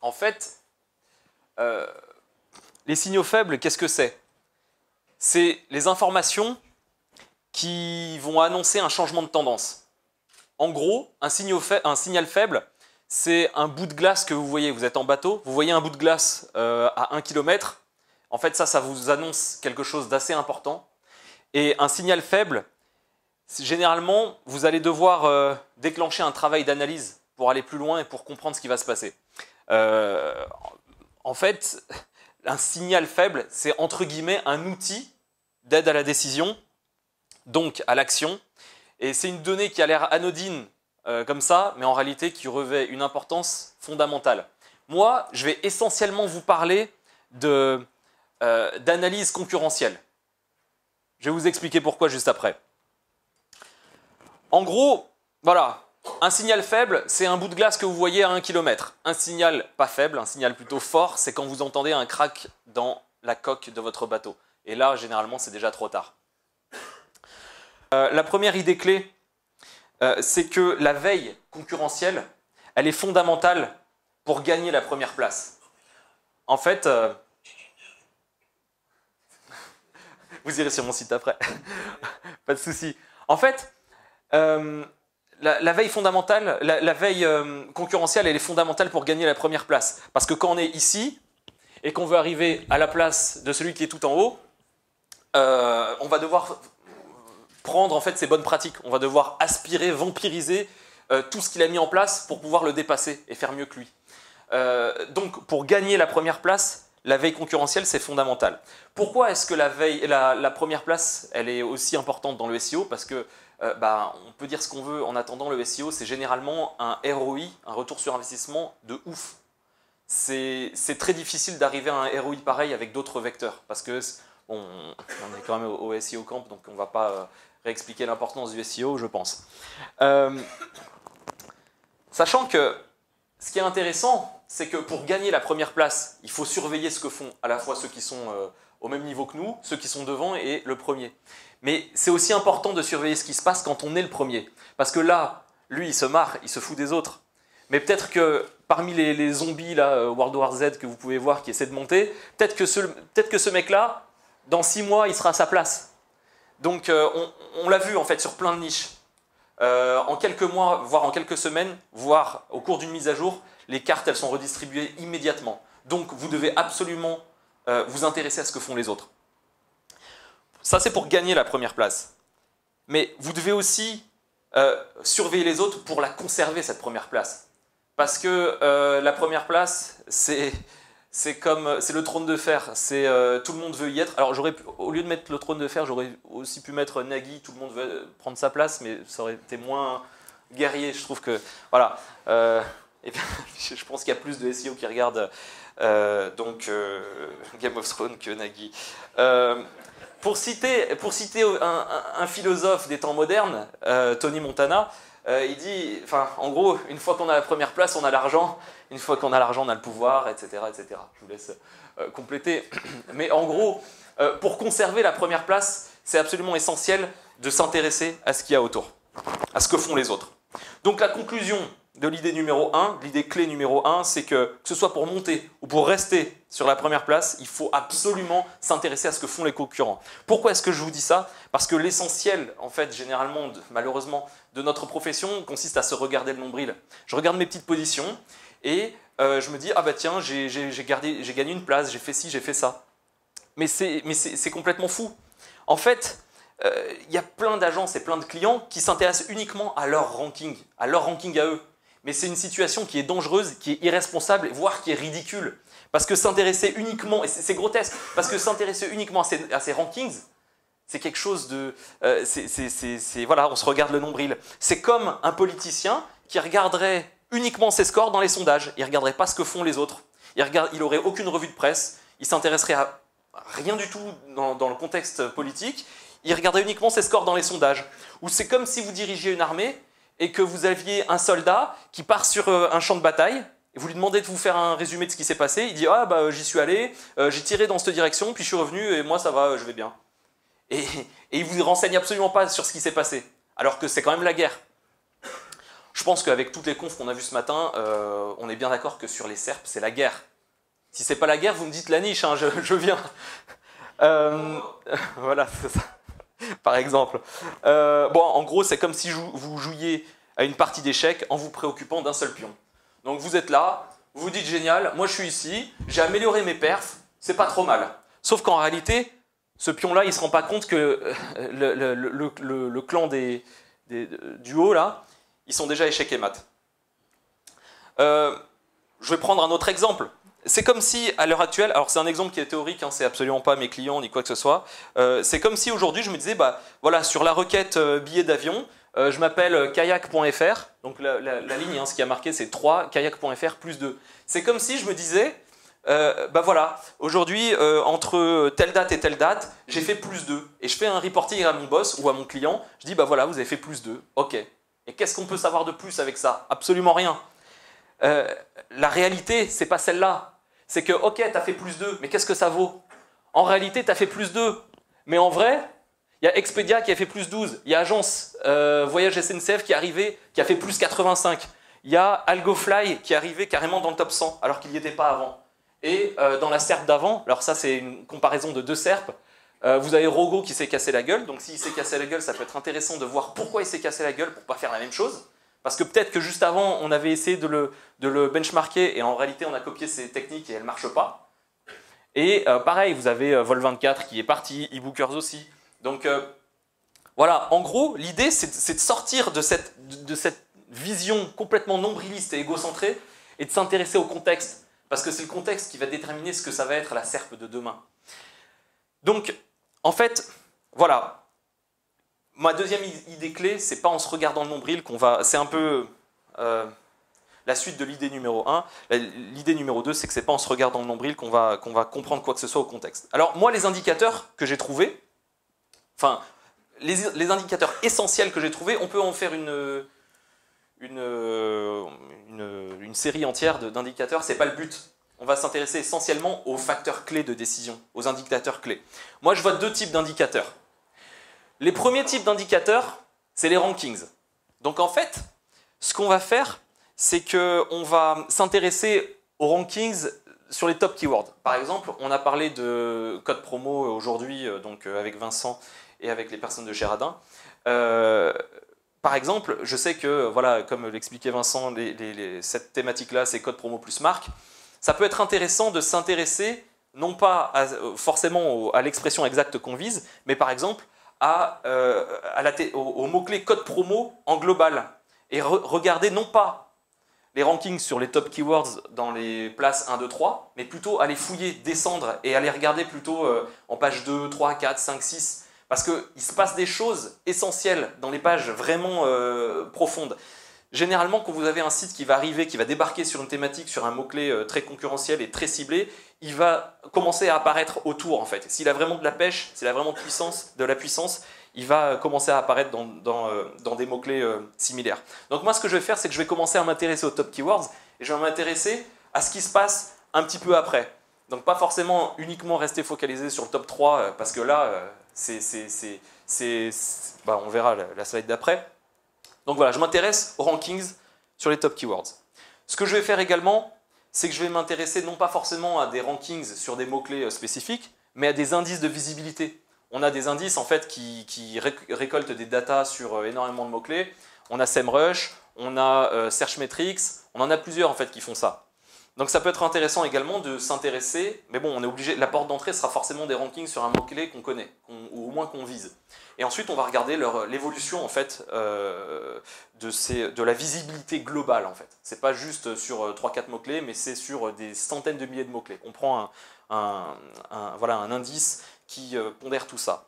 En fait, les signaux faibles, qu'est-ce que c'est? C'est les informations qui vont annoncer un changement de tendance. En gros, un signal faible, c'est un bout de glace que vous voyez. Vous êtes en bateau, vous voyez un bout de glace à 1 km. En fait, ça vous annonce quelque chose d'assez important. Et un signal faible, généralement, vous allez devoir déclencher un travail d'analyse pour aller plus loin et pour comprendre ce qui va se passer. En fait, un signal faible, c'est entre guillemets un outil d'aide à la décision, donc à l'action. Et c'est une donnée qui a l'air anodine comme ça, mais en réalité qui revêt une importance fondamentale. Moi, je vais essentiellement vous parler d'analyse concurrentielle. Je vais vous expliquer pourquoi juste après. En gros, voilà, un signal faible, c'est un bout de glace que vous voyez à 1 km. Un signal pas faible, un signal plutôt fort, c'est quand vous entendez un crack dans la coque de votre bateau. Et là, généralement, c'est déjà trop tard. La première idée clé, c'est que la veille concurrentielle, elle est fondamentale pour gagner la première place. En fait, vous irez sur mon site après, pas de souci. En fait, la veille fondamentale, la veille concurrentielle, elle est fondamentale pour gagner la première place. Parce que quand on est ici et qu'on veut arriver à la place de celui qui est tout en haut, on va devoir prendre en fait ses bonnes pratiques. On va devoir aspirer, vampiriser tout ce qu'il a mis en place pour pouvoir le dépasser et faire mieux que lui. Donc, pour gagner la première place, la veille concurrentielle, c'est fondamental. Pourquoi est-ce que la première place, elle est aussi importante dans le SEO? Parce que on peut dire ce qu'on veut, en attendant, le SEO, c'est généralement un ROI, un retour sur investissement de ouf. C'est très difficile d'arriver à un ROI pareil avec d'autres vecteurs, parce que bon, on est quand même au SEO Camp, donc on ne va pas réexpliquer l'importance du SEO, je pense. Sachant que ce qui est intéressant, c'est que pour gagner la première place, il faut surveiller ce que font à la fois ceux qui sont au même niveau que nous, ceux qui sont devant et le premier. Mais c'est aussi important de surveiller ce qui se passe quand on est le premier. Parce que là, lui, il se marre, il se fout des autres. Mais peut-être que parmi les zombies, là, World War Z, que vous pouvez voir, qui essaient de monter, peut-être que ce mec-là, dans 6 mois, il sera à sa place. Donc, on l'a vu, en fait, sur plein de niches. En quelques mois, voire en quelques semaines, voire au cours d'une mise à jour, les cartes, elles sont redistribuées immédiatement. Donc, vous devez absolument vous intéresser à ce que font les autres. Ça, c'est pour gagner la première place. Mais vous devez aussi surveiller les autres pour la conserver, cette première place. Parce que la première place, c'est le trône de fer. Tout le monde veut y être. Alors, au lieu de mettre le trône de fer, j'aurais aussi pu mettre Nagui. Tout le monde veut prendre sa place, mais ça aurait été moins guerrier. Je trouve que... Voilà. Et bien, je pense qu'il y a plus de SEO qui regardent Game of Thrones que Nagui. Pour citer un philosophe des temps modernes, Tony Montana, il dit, en gros, une fois qu'on a la première place, on a l'argent. Une fois qu'on a l'argent, on a le pouvoir, etc., etc. Je vous laisse compléter. Mais en gros, pour conserver la première place, c'est absolument essentiel de s'intéresser à ce qu'il y a autour, à ce que font les autres. Donc la conclusion de l'idée numéro 1, l'idée clé numéro 1, c'est que ce soit pour monter ou pour rester sur la première place, il faut absolument s'intéresser à ce que font les concurrents. Pourquoi est-ce que je vous dis ça? Parce que l'essentiel, en fait, généralement, malheureusement, de notre profession consiste à se regarder le nombril. Je regarde mes petites positions et je me dis, ah bah tiens, j'ai gagné une place, j'ai fait ci, j'ai fait ça. Mais c'est complètement fou. En fait, il y a plein d'agences et plein de clients qui s'intéressent uniquement à leur ranking à eux. Mais c'est une situation qui est dangereuse, qui est irresponsable, voire qui est ridicule. Parce que s'intéresser uniquement, et c'est grotesque, parce que s'intéresser uniquement à ces rankings, c'est quelque chose de... voilà, on se regarde le nombril. C'est comme un politicien qui regarderait uniquement ses scores dans les sondages. Il ne regarderait pas ce que font les autres. Il n'aurait aucune revue de presse. Il s'intéresserait à rien du tout dans le contexte politique. Il regarderait uniquement ses scores dans les sondages. Ou c'est comme si vous dirigiez une armée et que vous aviez un soldat qui part sur un champ de bataille, et vous lui demandez de vous faire un résumé de ce qui s'est passé, il dit « Ah, bah, j'y suis allé, j'ai tiré dans cette direction, puis je suis revenu, et moi, ça va, je vais bien. » Et il ne vous renseigne absolument pas sur ce qui s'est passé, alors que c'est quand même la guerre. Je pense qu'avec toutes les confs qu'on a vues ce matin, on est bien d'accord que sur les SERP, c'est la guerre. Si c'est pas la guerre, vous me dites la niche, hein, je viens. Voilà, c'est ça. Par exemple. Bon, en gros, c'est comme si vous jouiez à une partie d'échecs en vous préoccupant d'un seul pion. Donc vous êtes là, vous vous dites génial, moi je suis ici, j'ai amélioré mes perfs, c'est pas trop mal. Sauf qu'en réalité, ce pion-là, il ne se rend pas compte que le clan du haut, là, ils sont déjà échecs et mat. Je vais prendre un autre exemple. C'est comme si, à l'heure actuelle, alors c'est un exemple qui est théorique, hein, c'est absolument pas mes clients ni quoi que ce soit, c'est comme si aujourd'hui je me disais, bah voilà, sur la requête billet d'avion, je m'appelle kayak.fr, donc la ligne, hein, ce qui a marqué c'est 3, kayak.fr plus 2. C'est comme si je me disais, bah voilà, aujourd'hui, entre telle date et telle date, j'ai fait plus 2. Et je fais un reporting à mon boss ou à mon client, je dis, bah voilà, vous avez fait plus 2, ok. Et qu'est-ce qu'on peut savoir de plus avec ça? Absolument rien. La réalité, c'est pas celle-là. C'est que, ok, tu as fait plus 2, mais qu'est-ce que ça vaut? En réalité, tu as fait plus 2. Mais en vrai, il y a Expedia qui a fait plus 12. Il y a Agence Voyage SNCF qui est arrivé, qui a fait plus 85. Il y a Algofly qui est arrivé carrément dans le top 100, alors qu'il n'y était pas avant. Et dans la SERP d'avant, alors ça c'est une comparaison de 2 SERP, vous avez Rogo qui s'est cassé la gueule. Donc s'il s'est cassé la gueule, ça peut être intéressant de voir pourquoi il s'est cassé la gueule pour ne pas faire la même chose. Parce que peut-être que juste avant, on avait essayé de le benchmarker et en réalité, on a copié ces techniques et elles ne marchent pas. Et pareil, vous avez Vol24 qui est parti, eBookers aussi. Donc voilà, en gros, l'idée, c'est de sortir de cette vision complètement nombriliste et égocentrée et de s'intéresser au contexte. Parce que c'est le contexte qui va déterminer ce que ça va être la SERP de demain. Donc, en fait, voilà. Ma deuxième idée clé, c'est pas en se regardant le nombril qu'on va... C'est un peu la suite de l'idée numéro 1. L'idée numéro 2, c'est que c'est pas en se regardant le nombril qu'on va comprendre quoi que ce soit au contexte. Alors moi, les indicateurs que j'ai trouvés, enfin, les indicateurs essentiels que j'ai trouvés, on peut en faire une série entière d'indicateurs, c'est pas le but. On va s'intéresser essentiellement aux facteurs clés de décision, aux indicateurs clés. Moi, je vois 2 types d'indicateurs. Les premiers types d'indicateurs, c'est les rankings. Donc en fait, ce qu'on va faire, c'est qu'on va s'intéresser aux rankings sur les top keywords. Par exemple, on a parlé de code promo aujourd'hui, donc avec Vincent et avec les personnes de chez Radin. Par exemple, je sais que, voilà, comme l'expliquait Vincent, cette thématique-là, c'est code promo plus marque. Ça peut être intéressant de s'intéresser, non pas forcément à l'expression exacte qu'on vise, mais par exemple, au mot-clé code promo en global et regarder non pas les rankings sur les top keywords dans les places 1, 2, 3, mais plutôt aller fouiller, descendre et aller regarder plutôt en page 2, 3, 4, 5, 6, parce qu'il se passe des choses essentielles dans les pages vraiment profondes. Généralement, quand vous avez un site qui va arriver, qui va débarquer sur une thématique, sur un mot-clé très concurrentiel et très ciblé, il va commencer à apparaître autour en fait. S'il a vraiment de la pêche, s'il a vraiment de la puissance, il va commencer à apparaître dans des mots-clés similaires. Donc moi, ce que je vais faire, c'est que je vais commencer à m'intéresser aux top keywords et je vais m'intéresser à ce qui se passe un petit peu après. Donc pas forcément uniquement rester focalisé sur le top 3, parce que là, on verra la slide d'après. Donc voilà, je m'intéresse aux rankings sur les top keywords. Ce que je vais faire également, c'est que je vais m'intéresser non pas forcément à des rankings sur des mots-clés spécifiques, mais à des indices de visibilité. On a des indices en fait qui récoltent des datas sur énormément de mots-clés. On a SEMrush, on a Searchmetrics, on en a plusieurs en fait qui font ça. Donc ça peut être intéressant également de s'intéresser, mais bon, on est obligé, la porte d'entrée sera forcément des rankings sur un mot-clé qu'on connaît, ou au moins qu'on vise. Et ensuite, on va regarder l'évolution en fait de la visibilité globale en fait. C'est pas juste sur 3-4 mots-clés, mais c'est sur des centaines de milliers de mots-clés. On prend voilà, un indice qui pondère tout ça.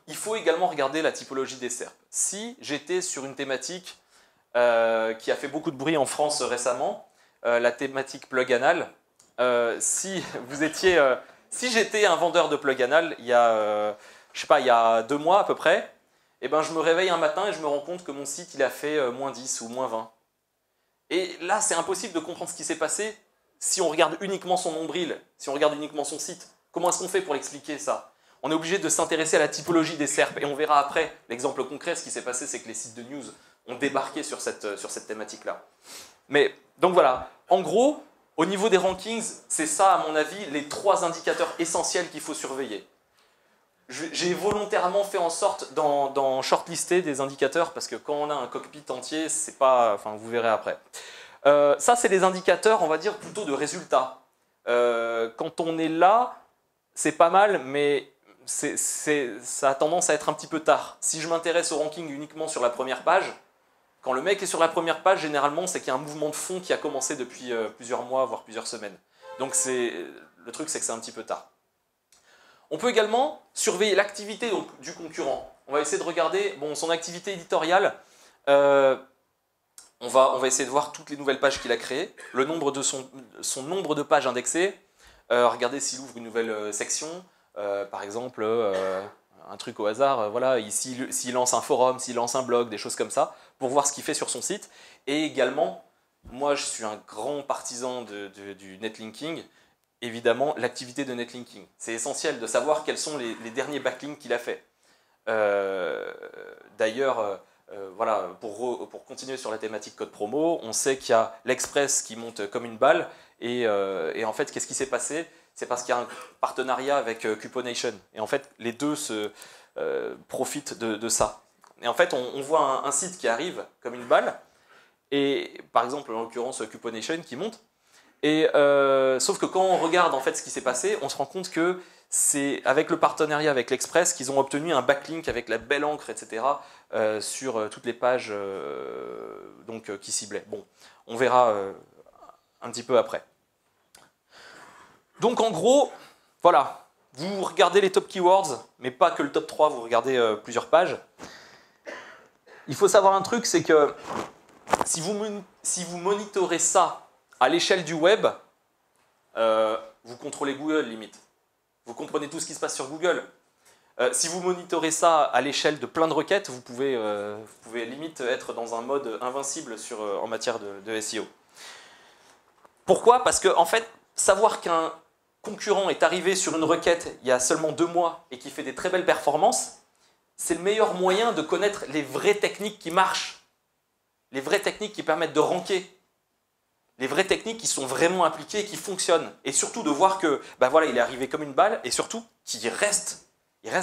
Il faut également regarder la typologie des SERP. Si j'étais sur une thématique qui a fait beaucoup de bruit en France récemment, la thématique plug anal, si j'étais un vendeur de plug anal il y a, je sais pas, il y a 2 mois à peu près, et ben je me réveille un matin et je me rends compte que mon site il a fait moins 10 ou moins 20. Et là, c'est impossible de comprendre ce qui s'est passé si on regarde uniquement son nombril, si on regarde uniquement son site. Comment est-ce qu'on fait pour l'expliquer ça? On est obligé de s'intéresser à la typologie des SERP et on verra après l'exemple concret. Ce qui s'est passé, c'est que les sites de news ont débarqué sur cette thématique-là. Mais, donc voilà, en gros, au niveau des rankings, c'est ça, à mon avis, les 3 indicateurs essentiels qu'il faut surveiller. J'ai volontairement fait en sorte d'en shortlister des indicateurs, parce que quand on a un cockpit entier, c'est pas... Enfin, vous verrez après. Ça, c'est des indicateurs, on va dire, plutôt de résultats. Quand on est là, c'est pas mal, mais ça a tendance à être un petit peu tard. Si je m'intéresse au ranking uniquement sur la première page, quand le mec est sur la première page, généralement, c'est qu'il y a un mouvement de fond qui a commencé depuis plusieurs mois, voire plusieurs semaines. Donc le truc, c'est que c'est un petit peu tard. On peut également surveiller l'activité du concurrent. On va essayer de regarder son activité éditoriale. On va essayer de voir toutes les nouvelles pages qu'il a créées, le nombre de son nombre de pages indexées, regarder s'il ouvre une nouvelle section, par exemple, un truc au hasard, voilà, s'il lance un forum, s'il lance un blog, des choses comme ça, pour voir ce qu'il fait sur son site. Et également, moi je suis un grand partisan du netlinking, évidemment l'activité de netlinking. C'est essentiel de savoir quels sont les derniers backlinks qu'il a fait. D'ailleurs, voilà, pour continuer sur la thématique code promo, on sait qu'il y a l'Express qui monte comme une balle, et en fait, qu'est-ce qui s'est passé? C'est parce qu'il y a un partenariat avec Cuponation, et en fait, les deux se profitent de ça. Et en fait, on voit un site qui arrive comme une balle, et par exemple, en l'occurrence, Cuponation qui monte, et sauf que quand on regarde en fait ce qui s'est passé, on se rend compte que c'est avec le partenariat avec l'Express qu'ils ont obtenu un backlink avec la belle encre, etc. Sur toutes les pages qui ciblaient. Bon, on verra un petit peu après. Donc en gros, voilà, vous regardez les top keywords, mais pas que le top 3, vous regardez plusieurs pages. Il faut savoir un truc, c'est que si vous monitorez ça à l'échelle du web, vous contrôlez Google limite. Vous comprenez tout ce qui se passe sur Google. Si vous monitorez ça à l'échelle de plein de requêtes, vous pouvez limite être dans un mode invincible en matière de SEO. Pourquoi? Parce que en fait, savoir qu'un concurrent est arrivé sur une requête il y a seulement 2 mois et qui fait des très belles performances, c'est le meilleur moyen de connaître les vraies techniques qui marchent, les vraies techniques qui permettent de ranker, les vraies techniques qui sont vraiment appliquées et qui fonctionnent. Et surtout de voir que, voilà, il est arrivé comme une balle, et surtout qu'il reste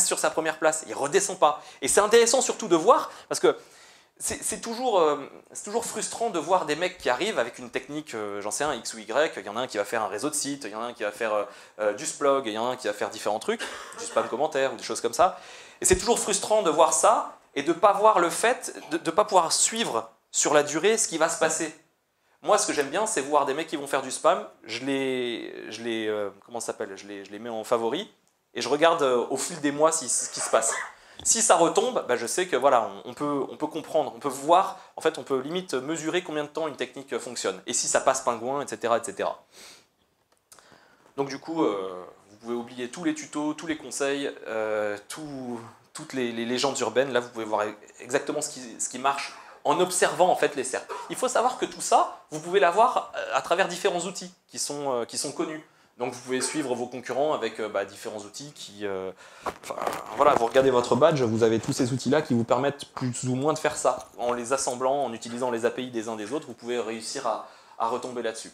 sur sa première place, il ne redescend pas. Et c'est intéressant surtout de voir, parce que c'est toujours frustrant de voir des mecs qui arrivent avec une technique, j'en sais un, X ou Y, il y en a un qui va faire un réseau de sites, il y en a un qui va faire du splog, il y en a un qui va faire différents trucs, du spam commentaire ou des choses comme ça. Et c'est toujours frustrant de voir ça, et de ne pas voir le fait, de ne pas pouvoir suivre sur la durée ce qui va se passer. Moi, ce que j'aime bien, c'est voir des mecs qui vont faire du spam, je les mets en favori, et je regarde au fil des mois ce qui se passe. Si ça retombe, je sais que voilà, on peut comprendre, on peut voir, en fait, on peut limite mesurer combien de temps une technique fonctionne, et si ça passe pingouin, etc., etc. Donc du coup, vous pouvez oublier tous les tutos, tous les conseils, toutes les légendes urbaines. Là, vous pouvez voir exactement ce qui marche en observant en fait les SERPs. Il faut savoir que tout ça, vous pouvez l'avoir à travers différents outils qui sont connus. Donc vous pouvez suivre vos concurrents avec différents outils voilà, vous regardez votre badge, vous avez tous ces outils-là qui vous permettent plus ou moins de faire ça. En les assemblant, en utilisant les API des uns des autres, vous pouvez réussir à retomber là-dessus.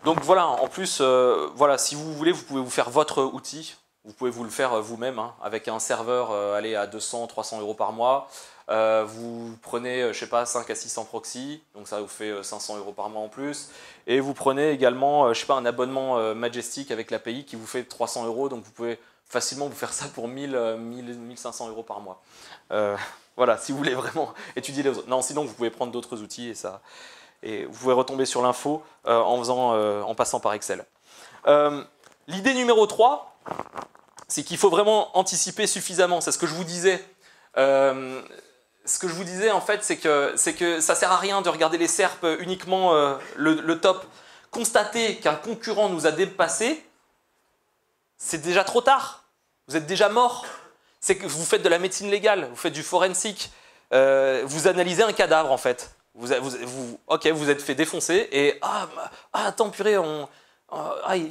Donc voilà, en plus, voilà, si vous voulez, vous pouvez vous faire votre outil. Vous pouvez vous le faire vous-même, avec un serveur à 200, 300 € par mois. Vous prenez, je sais pas, 5 à 600 proxys, donc ça vous fait 500 € par mois en plus. Et vous prenez également, je sais pas, un abonnement Majestic avec l'API qui vous fait 300 €, donc vous pouvez facilement vous faire ça pour 1500 € par mois. Voilà, si vous voulez vraiment étudier les autres. Non, sinon vous pouvez prendre d'autres outils et vous pouvez retomber sur l'info en passant par Excel. L'idée numéro 3, c'est qu'il faut vraiment anticiper suffisamment. C'est ce que je vous disais. Ce que je vous disais, en fait, c'est que ça ne sert à rien de regarder les SERPs uniquement le top. Constater qu'un concurrent nous a dépassé, c'est déjà trop tard. Vous êtes déjà mort. C'est que vous faites de la médecine légale, vous faites du forensic, vous analysez un cadavre, en fait. Ok, vous êtes fait défoncer et attends, purée,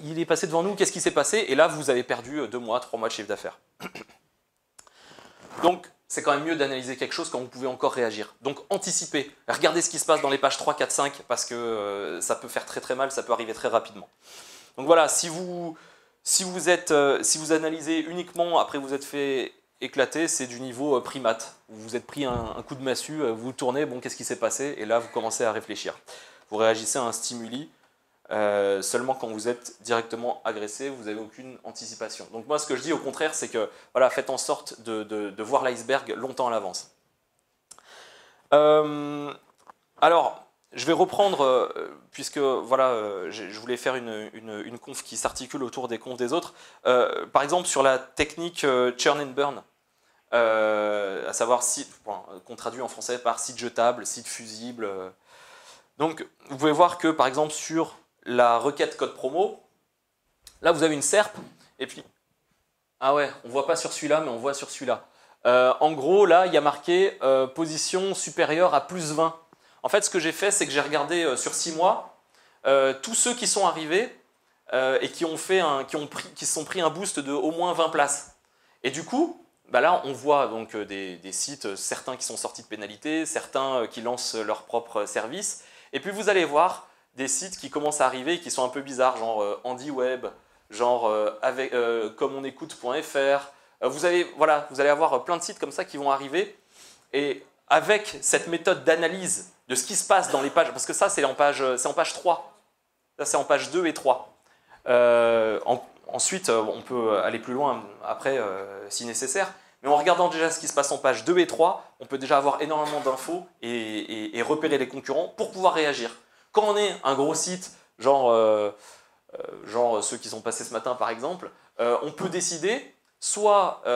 il est passé devant nous, qu'est-ce qui s'est passé? Et là, vous avez perdu 2 mois, 3 mois de chiffre d'affaires. Donc, c'est quand même mieux d'analyser quelque chose quand vous pouvez encore réagir. Donc, anticipez. Regardez ce qui se passe dans les pages 3, 4, 5, parce que ça peut faire très très mal, ça peut arriver très rapidement. Donc voilà, si vous analysez uniquement après vous êtes fait éclater, c'est du niveau primate. Vous vous êtes pris un coup de massue, vous tournez, bon, qu'est-ce qui s'est passé? Et là, vous commencez à réfléchir. Vous réagissez à un stimuli. Seulement quand vous êtes directement agressé, vous n'avez aucune anticipation. Donc moi, ce que je dis au contraire, c'est que voilà, faites en sorte de voir l'iceberg longtemps à l'avance. Alors, je vais reprendre, puisque voilà, je voulais faire une conf qui s'articule autour des confs des autres. Par exemple, sur la technique churn and burn, à savoir qu'on traduit en français par site jetable, site fusible. Donc, vous pouvez voir que, par exemple, sur la requête code promo, là vous avez une SERP, et puis, ah ouais, on ne voit pas sur celui-là, mais on voit sur celui-là. En gros, là, il y a marqué position supérieure à plus 20. En fait, ce que j'ai fait, c'est que j'ai regardé sur 6 mois, tous ceux qui sont arrivés et qui se sont pris un boost de au moins 20 places. Et du coup, bah là, on voit donc des sites, certains qui sont sortis de pénalité, certains qui lancent leur propre service, et puis vous allez voir des sites qui commencent à arriver et qui sont un peu bizarres, genre HandyWeb, genre commeonécoute.fr. Vous allez avoir plein de sites comme ça qui vont arriver. Et avec cette méthode d'analyse de ce qui se passe dans les pages, parce que ça c'est en page 3, ça c'est en page 2 et 3. Ensuite, on peut aller plus loin après si nécessaire. Mais en regardant déjà ce qui se passe en page 2 et 3, on peut déjà avoir énormément d'infos et repérer les concurrents pour pouvoir réagir. Quand on est un gros site, genre ceux qui sont passés ce matin par exemple, on peut décider de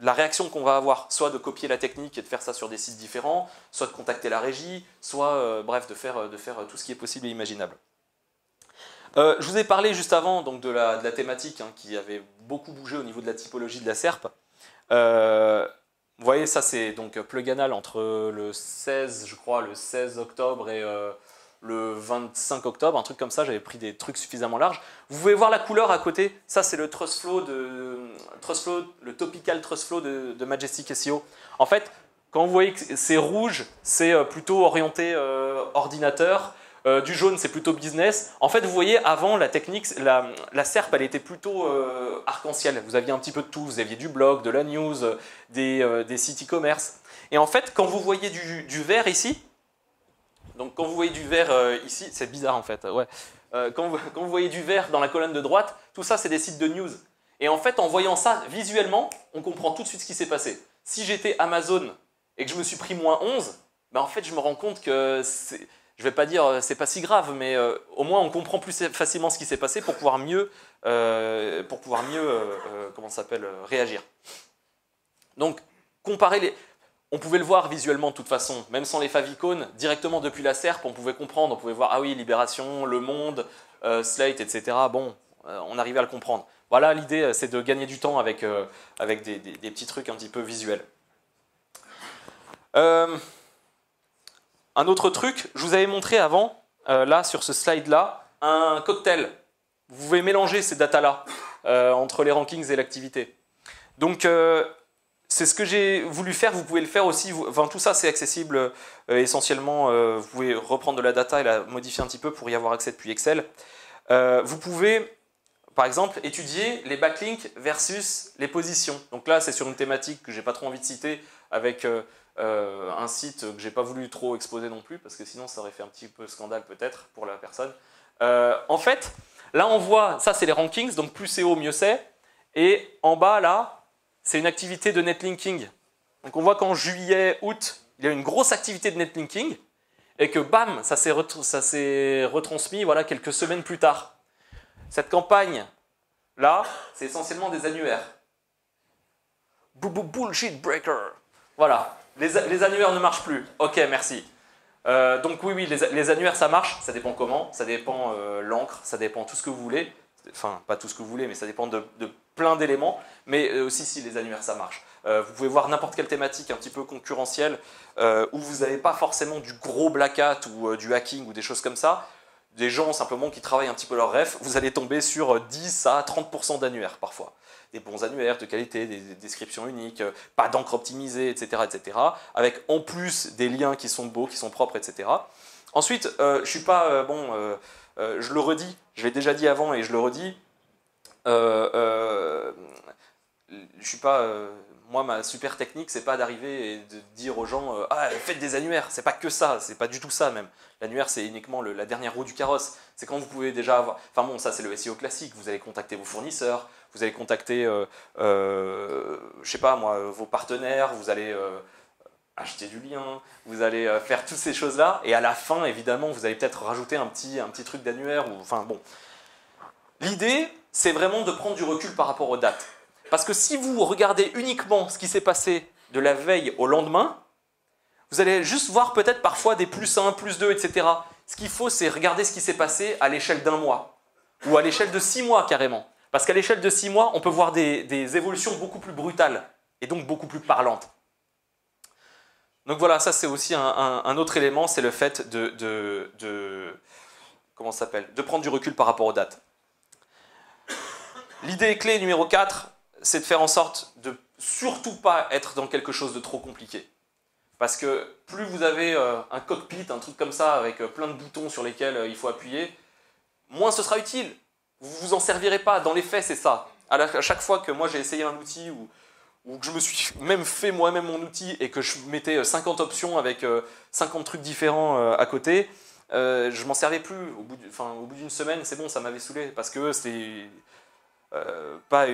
la réaction qu'on va avoir, soit de copier la technique et de faire ça sur des sites différents, soit de contacter la régie, soit bref de faire tout ce qui est possible et imaginable. Je vous ai parlé juste avant donc, de la thématique qui avait beaucoup bougé au niveau de la typologie de la SERP. Vous voyez, ça c'est donc pluganal entre le 16 octobre et le 25 octobre, un truc comme ça, j'avais pris des trucs suffisamment larges. Vous pouvez voir la couleur à côté, ça c'est le le topical trust flow de Majestic SEO. En fait, quand vous voyez que c'est rouge, c'est plutôt orienté ordinateur. Du jaune, c'est plutôt business. En fait, vous voyez, avant, la technique, la SERP, elle était plutôt arc-en-ciel. Vous aviez un petit peu de tout. Vous aviez du blog, de la news, des sites e-commerce. Et en fait, quand vous voyez du vert ici, donc quand vous voyez du vert ici, c'est bizarre en fait, ouais. Quand vous voyez du vert dans la colonne de droite, tout ça, c'est des sites de news. Et en fait, en voyant ça visuellement, on comprend tout de suite ce qui s'est passé. Si j'étais Amazon et que je me suis pris -11, ben en fait, je me rends compte que je ne vais pas dire c'est pas si grave, mais au moins on comprend plus facilement ce qui s'est passé pour pouvoir mieux, réagir. Donc, on pouvait le voir visuellement de toute façon, même sans les favicons, directement depuis la SERP, on pouvait comprendre, on pouvait voir, ah oui, Libération, Le Monde, Slate, etc. Bon, on arrivait à le comprendre. Voilà, l'idée, c'est de gagner du temps avec des petits trucs un petit peu visuels. Un autre truc, je vous avais montré avant, là, sur ce slide-là, un cocktail. Vous pouvez mélanger ces datas-là entre les rankings et l'activité. Donc, c'est ce que j'ai voulu faire. Vous pouvez le faire aussi. Enfin, tout ça, c'est accessible essentiellement. Vous pouvez reprendre de la data et la modifier un petit peu pour y avoir accès depuis Excel. Vous pouvez, par exemple, étudier les backlinks versus les positions. Donc là, c'est sur une thématique que je n'ai pas trop envie de citer avec un site que j'ai pas voulu trop exposer non plus parce que sinon ça aurait fait un petit peu scandale peut-être pour la personne. En fait, là on voit, ça c'est les rankings, donc plus c'est haut mieux c'est, et en bas là, c'est une activité de netlinking. Donc on voit qu'en juillet, août, il y a une grosse activité de netlinking et que bam, ça s'est retransmis voilà, quelques semaines plus tard. Cette campagne là, c'est essentiellement des annuaires. Bullshit breaker. Voilà. Les annuaires ne marchent plus. Ok, merci. Donc oui, les annuaires, ça marche. Ça dépend comment. Ça dépend l'encre. Ça dépend tout ce que vous voulez. Enfin, pas tout ce que vous voulez, mais ça dépend de plein d'éléments. Mais aussi, si les annuaires, ça marche. Vous pouvez voir n'importe quelle thématique un petit peu concurrentielle où vous n'avez pas forcément du gros black hat ou du hacking ou des choses comme ça. des gens simplement qui travaillent un petit peu leur ref, vous allez tomber sur 10 à 30% d'annuaires parfois. Des bons annuaires de qualité, des descriptions uniques, pas d'encre optimisée, etc., avec en plus des liens qui sont beaux, qui sont propres, etc. Ensuite, je suis pas, je le redis, je l'ai déjà dit avant et je le redis, je suis pas, moi ma super technique c'est pas d'arriver et de dire aux gens ah faites des annuaires, c'est pas que ça, c'est pas du tout ça même. L'annuaire c'est uniquement la dernière roue du carrosse, c'est quand vous pouvez déjà avoir, enfin bon ça c'est le SEO classique, vous allez contacter vos fournisseurs, vous allez contacter, je sais pas moi, vos partenaires, vous allez acheter du lien, vous allez faire toutes ces choses là et à la fin évidemment vous allez peut-être rajouter un petit truc d'annuaire ou enfin bon. L'idée, c'est vraiment de prendre du recul par rapport aux dates. Parce que si vous regardez uniquement ce qui s'est passé de la veille au lendemain, vous allez juste voir peut-être parfois des +1, +2, etc. Ce qu'il faut, c'est regarder ce qui s'est passé à l'échelle d'un mois, ou à l'échelle de 6 mois carrément. Parce qu'à l'échelle de 6 mois, on peut voir des évolutions beaucoup plus brutales, et donc beaucoup plus parlantes. Donc voilà, ça c'est aussi un autre élément, c'est le fait comment ça s'appelle, de prendre du recul par rapport aux dates. L'idée clé numéro 4, c'est de faire en sorte de surtout pas être dans quelque chose de trop compliqué. Parce que plus vous avez un cockpit, un truc comme ça, avec plein de boutons sur lesquels il faut appuyer, moins ce sera utile. Vous ne vous en servirez pas. Dans les faits, c'est ça. À chaque fois que moi j'ai essayé un outil ou que je me suis même fait moi-même mon outil et que je mettais 50 options avec 50 trucs différents à côté, je m'en servais plus. Au bout d'une semaine, c'est bon, ça m'avait saoulé parce que c'est pas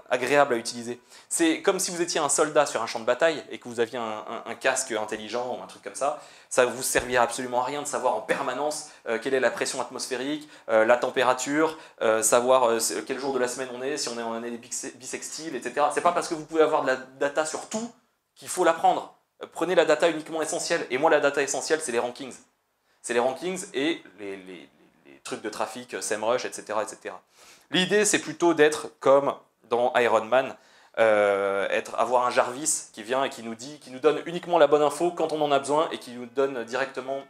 agréable à utiliser. C'est comme si vous étiez un soldat sur un champ de bataille et que vous aviez un casque intelligent ou un truc comme ça. Ça ne vous servirait absolument à rien de savoir en permanence quelle est la pression atmosphérique, la température, savoir quel jour de la semaine on est, si on est en année bissextile, etc. C'est pas parce que vous pouvez avoir de la data sur tout qu'il faut la prendre. Prenez la data uniquement essentielle. Et moi, la data essentielle, c'est les rankings. C'est les rankings et les trucs de trafic, SEMrush, etc., etc. L'idée, c'est plutôt d'être comme dans Iron Man, avoir un Jarvis qui vient et qui nous donne uniquement la bonne info quand on en a besoin et qui nous donne directement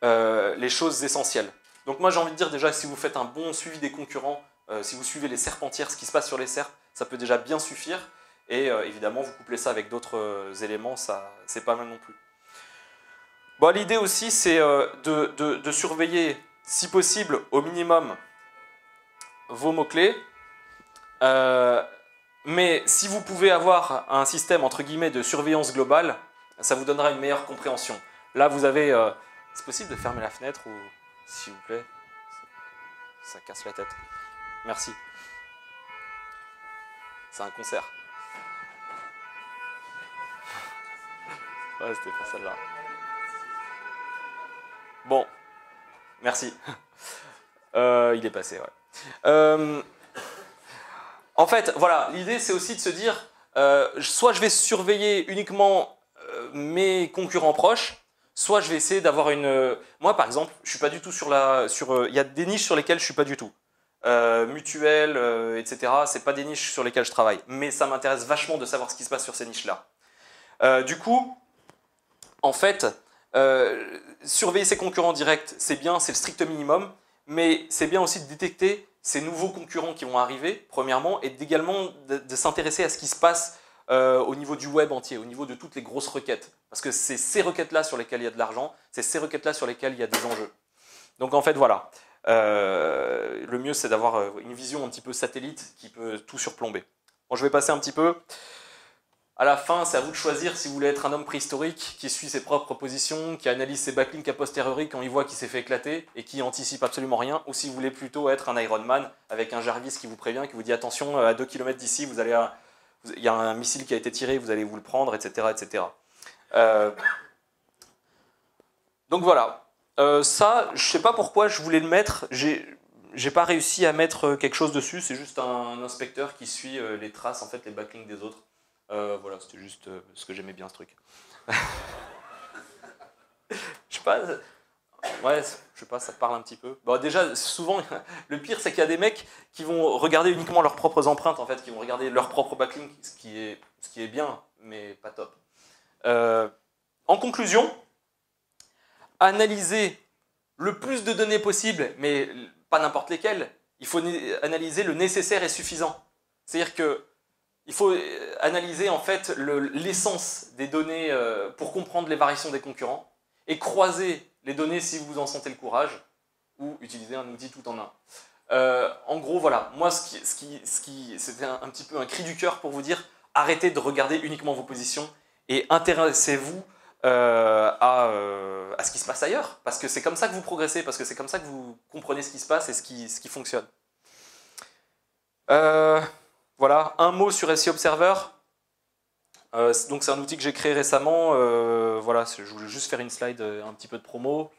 les choses essentielles. Donc moi, j'ai envie de dire déjà, si vous faites un bon suivi des concurrents, si vous suivez les serpentières, ce qui se passe sur les serpes, ça peut déjà bien suffire. Et évidemment, vous couplez ça avec d'autres éléments, c'est pas mal non plus. Bon, l'idée aussi, c'est de surveiller, si possible, au minimum, vos mots-clés. Mais si vous pouvez avoir un système, entre guillemets, de surveillance globale, ça vous donnera une meilleure compréhension. Là, vous avez... c'est possible de fermer la fenêtre ou... S'il vous plaît. Ça casse la tête. Merci. C'est un concert. Ouais, c'était pas celle-là. Bon. Merci. Il est passé, ouais. En fait, voilà, l'idée c'est aussi de se dire, soit je vais surveiller uniquement mes concurrents proches, soit je vais essayer d'avoir une... Moi par exemple, je suis pas du tout il y a des niches sur lesquelles je suis pas du tout. Mutuelles, etc. C'est pas des niches sur lesquelles je travaille. Mais ça m'intéresse vachement de savoir ce qui se passe sur ces niches-là. Du coup, en fait, surveiller ses concurrents directs, c'est bien, c'est le strict minimum. Mais c'est bien aussi de détecter ces nouveaux concurrents qui vont arriver, premièrement, et également de s'intéresser à ce qui se passe au niveau du web entier, au niveau de toutes les grosses requêtes. Parce que c'est ces requêtes-là sur lesquelles il y a de l'argent, c'est ces requêtes-là sur lesquelles il y a des enjeux. Donc en fait, voilà. Le mieux, c'est d'avoir une vision un petit peu satellite qui peut tout surplomber. Bon, je vais passer un petit peu. À la fin, c'est à vous de choisir si vous voulez être un homme préhistorique qui suit ses propres positions, qui analyse ses backlinks a posteriori quand il voit qu'il s'est fait éclater et qui anticipe absolument rien, ou si vous voulez plutôt être un Iron Man avec un Jarvis qui vous prévient, qui vous dit attention, à 2 km d'ici, il y a un missile qui a été tiré, vous allez vous le prendre, etc. etc. Donc voilà. Ça, je ne sais pas pourquoi je voulais le mettre. J'ai pas réussi à mettre quelque chose dessus, c'est juste un inspecteur qui suit les traces, en fait, les backlinks des autres. Voilà, c'était juste parce que j'aimais bien ce truc. Je sais pas, ouais, je sais pas, ça te parle un petit peu. Bon, déjà, souvent, le pire, c'est qu'il y a des mecs qui vont regarder uniquement leurs propres empreintes, en fait, qui vont regarder leurs propres backlinks, ce qui est bien, mais pas top. En conclusion, analysez le plus de données possible, mais pas n'importe lesquelles. Il faut analyser le nécessaire et suffisant. C'est-à-dire que il faut analyser en fait l'essence des données pour comprendre les variations des concurrents et croiser les données si vous en sentez le courage ou utiliser un outil tout en un. En gros, voilà, moi c'était un petit peu un cri du cœur pour vous dire arrêtez de regarder uniquement vos positions et intéressez-vous à ce qui se passe ailleurs, parce que c'est comme ça que vous progressez, parce que c'est comme ça que vous comprenez ce qui se passe et ce qui fonctionne. Voilà, un mot sur SEO Observer. Donc c'est un outil que j'ai créé récemment. Voilà, je voulais juste faire une slide, un petit peu de promo.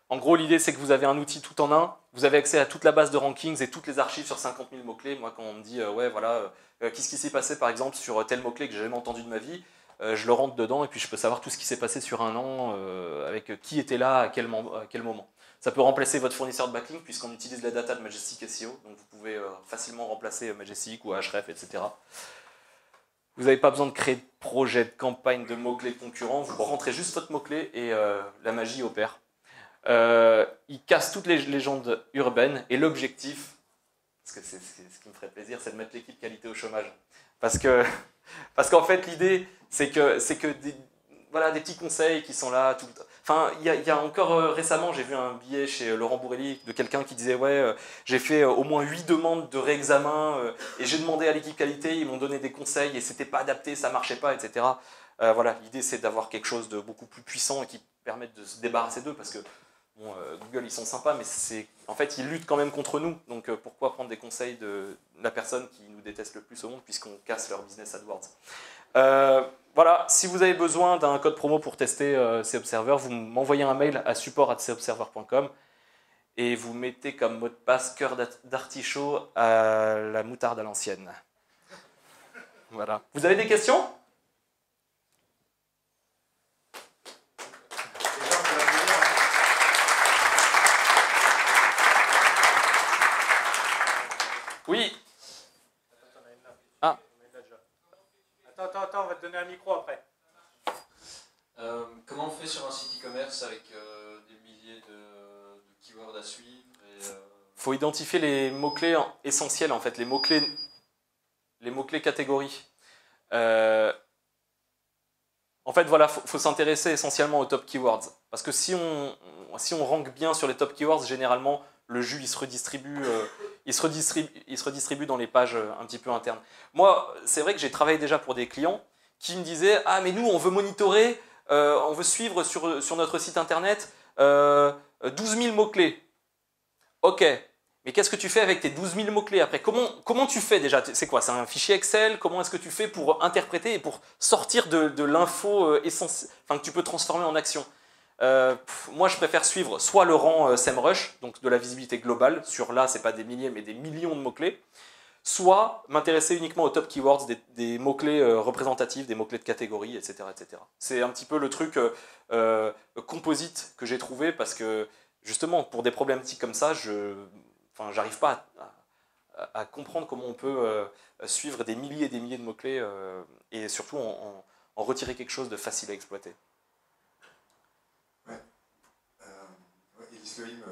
En gros, l'idée c'est que vous avez un outil tout en un. Vous avez accès à toute la base de rankings et toutes les archives sur 50 000 mots-clés. Moi, quand on me dit, ouais, voilà, qu'est-ce qui s'est passé par exemple sur tel mot-clé que j'ai jamais entendu de ma vie, je le rentre dedans et puis je peux savoir tout ce qui s'est passé sur un an, avec qui était là, à quel moment. Ça peut remplacer votre fournisseur de backlink puisqu'on utilise la data de Majestic SEO, donc vous pouvez facilement remplacer Majestic ou Ahref, etc. Vous n'avez pas besoin de créer de projet, de campagne, de mots-clés concurrents, vous rentrez juste votre mot-clé et la magie opère. Il casse toutes les légendes urbaines et l'objectif, parce que c'est ce qui me ferait plaisir, c'est de mettre l'équipe qualité au chômage. Parce qu'en fait l'idée c'est que voilà, des petits conseils qui sont là tout le temps. Enfin, il y a encore récemment, j'ai vu un billet chez Laurent Bourrelli de quelqu'un qui disait ouais, j'ai fait au moins 8 demandes de réexamen et j'ai demandé à l'équipe qualité, ils m'ont donné des conseils et c'était pas adapté, ça marchait pas, etc. Voilà, l'idée c'est d'avoir quelque chose de beaucoup plus puissant et qui permette de se débarrasser d'eux parce que bon, Google ils sont sympas, mais en fait ils luttent quand même contre nous. Donc pourquoi prendre des conseils de la personne qui nous déteste le plus au monde puisqu'on casse leur business AdWords. Voilà, si vous avez besoin d'un code promo pour tester CObserver, vous m'envoyez un mail à support@cobserver.com et vous mettez comme mot de passe cœur d'artichaut à la moutarde à l'ancienne. Voilà. Vous avez des questions ? Oui. Ah. Attends, on va te donner un micro après. Comment on fait sur un site e-commerce avec des milliers de keywords à suivre Faut identifier les mots-clés essentiels, en fait, les mots-clés catégories. En fait, voilà, faut s'intéresser essentiellement aux top keywords. Parce que si on rank bien sur les top keywords, généralement, le jus, il se redistribue dans les pages un petit peu internes. Moi, c'est vrai que j'ai travaillé déjà pour des clients qui me disaient « Ah, mais nous, on veut monitorer, on veut suivre sur notre site internet 12 000 mots-clés. » Ok, mais qu'est-ce que tu fais avec tes 12 000 mots-clés après ? Comment tu fais déjà ? C'est quoi ? C'est un fichier Excel ? Comment est-ce que tu fais pour interpréter et pour sortir de l'info essentielle, que tu peux transformer en action ? Moi, je préfère suivre soit le rang SEMrush, donc de la visibilité globale, sur là, c'est pas des milliers, mais des millions de mots-clés, soit m'intéresser uniquement aux top keywords, des mots-clés représentatifs, des mots-clés de catégorie, etc. etc. C'est un petit peu le truc composite que j'ai trouvé, parce que, justement, pour des problématiques comme ça, j'arrive pas à comprendre comment on peut suivre des milliers et des milliers de mots-clés et surtout en retirer quelque chose de facile à exploiter. Elisloïm,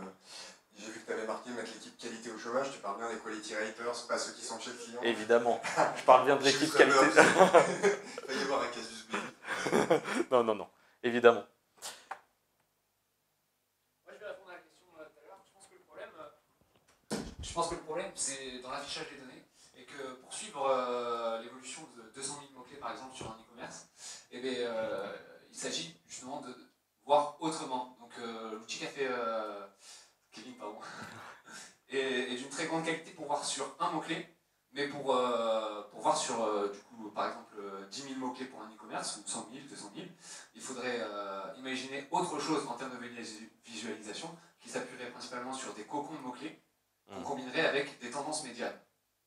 j'ai vu que tu avais marqué mettre l'équipe qualité au chômage, tu parles bien des quality writers, pas ceux qui sont chez le client. Évidemment, je parle bien de l'équipe qualité. Il va y avoir un casus belli. Non, évidemment. Moi je vais répondre à la question tout à l'heure. Je pense que le problème c'est dans l'affichage des données et que pour suivre l'évolution de 200 000 mots-clés par exemple sur un e-commerce, il s'agit justement de voir autrement. Donc l'outil qu'a fait Kevin, pardon, est d'une très grande qualité pour voir sur un mot-clé, mais pour voir sur, du coup, par exemple, 10 000 mots-clés pour un e-commerce, ou 100 000, 200 000, il faudrait imaginer autre chose en termes de visualisation, qui s'appuierait principalement sur des cocons de mots-clés, qu'on combinerait avec des tendances médianes.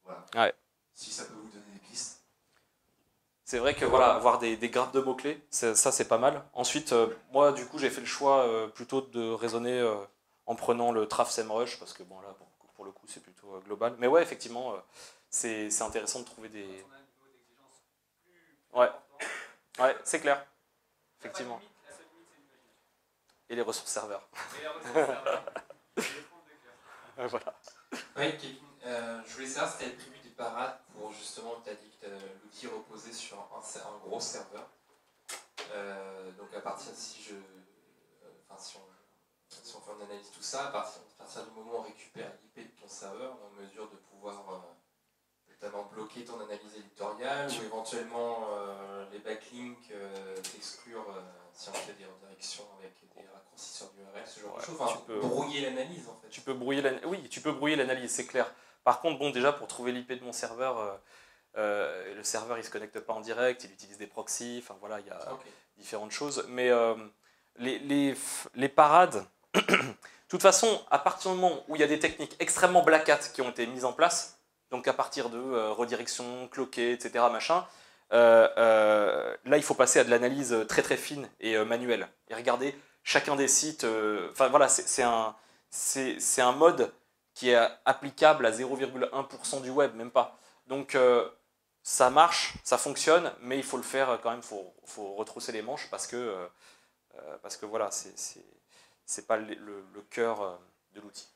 Voilà. Ouais. Si ça peut vous donner des pistes. C'est vrai que voilà, avoir des graphes de mots-clés, ça c'est pas mal. Ensuite, moi du coup j'ai fait le choix plutôt de raisonner en prenant le traf SEMrush, parce que bon là pour le coup c'est plutôt global. Mais ouais, effectivement, c'est intéressant de trouver des... Ouais, c'est clair, effectivement. Et les ressources serveurs. Et la ressource serveur. Et les fonds de cœur. Voilà. Oui, Kevin, je voulais savoir si tu avais prévu des parades pour justement, tu as dit que l'outil reposait sur un gros serveur. Donc à partir, si on fait une analyse de tout ça, à partir du moment où on récupère l'IP de ton serveur, on est en mesure de pouvoir notamment bloquer ton analyse éditoriale ou éventuellement les backlinks, t'exclure si on fait des redirections avec des raccourcis sur l'URL, ce genre de choses. Enfin, brouiller l'analyse en fait. Tu peux brouiller oui, tu peux brouiller l'analyse, c'est clair. Par contre, bon, déjà pour trouver l'IP de mon serveur, le serveur il se connecte pas en direct, il utilise des proxys, enfin voilà, il y a différentes choses. Mais les parades, de toute façon, à partir du moment où il y a des techniques extrêmement black hat qui ont été mises en place, donc à partir de redirection, cloquer, etc., machin, là il faut passer à de l'analyse très très fine et manuelle. Et regarder chacun des sites, enfin voilà, c'est un mode qui est applicable à 0,1% du web, même pas. Donc ça marche, ça fonctionne, mais il faut le faire quand même, faut retrousser les manches parce que voilà, c'est pas le cœur de l'outil.